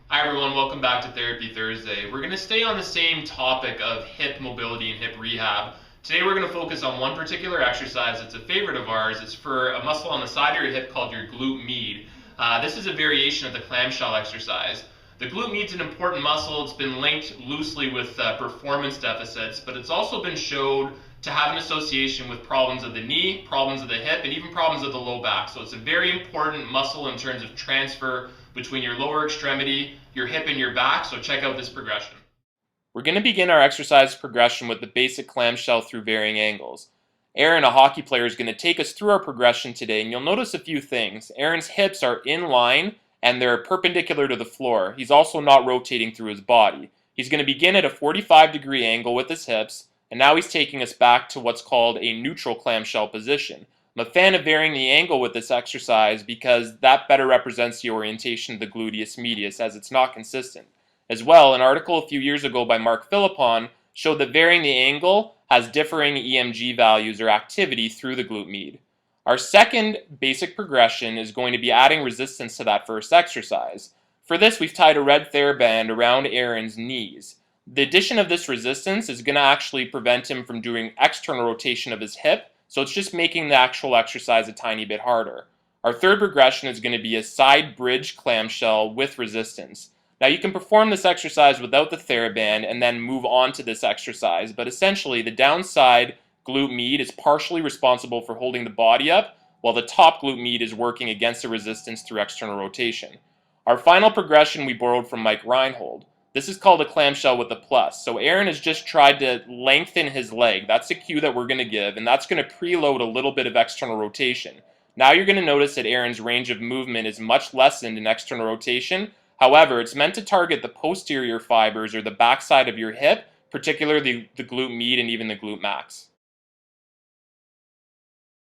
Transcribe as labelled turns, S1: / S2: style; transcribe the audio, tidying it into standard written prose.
S1: Hi everyone, welcome back to Therapy Thursday. We're going to stay on the same topic of hip mobility and hip rehab. Today we're going to focus on one particular exercise that's a favorite of ours. It's for a muscle on the side of your hip called your glute med. This is a variation of the clamshell exercise. The glute med's an important muscle. It's been linked loosely with performance deficits, but it's also been shown to have an association with problems of the knee, problems of the hip, and even problems of the low back. So it's a very important muscle in terms of transfer between your lower extremity, your hip, and your back. So check out this progression. We're going to begin our exercise progression with the basic clamshell through varying angles. Aaron, a hockey player, is going to take us through our progression today, and you'll notice a few things. Aaron's hips are in line and they're perpendicular to the floor. He's also not rotating through his body. He's going to begin at a 45-degree angle with his hips, and now he's taking us back to what's called a neutral clamshell position. I'm a fan of varying the angle with this exercise because that better represents the orientation of the gluteus medius, as it's not consistent. As well, an article a few years ago by Mark Philippon showed that varying the angle has differing EMG values or activity through the glute med. Our second basic progression is going to be adding resistance to that first exercise. For this, we've tied a red TheraBand around Aaron's knees. The addition of this resistance is going to actually prevent him from doing external rotation of his hip, so it's just making the actual exercise a tiny bit harder. Our third progression is going to be a side bridge clamshell with resistance. Now you can perform this exercise without the TheraBand and then move on to this exercise, but essentially the downside glute med is partially responsible for holding the body up, while the top glute med is working against the resistance through external rotation. Our final progression we borrowed from Mike Reinhold. This is called a clamshell with a plus. So Aaron has just tried to lengthen his leg. That's the cue that we're going to give, and that's going to preload a little bit of external rotation. Now you're going to notice that Aaron's range of movement is much lessened in external rotation. However, it's meant to target the posterior fibers or the backside of your hip, particularly the glute med and even the glute max.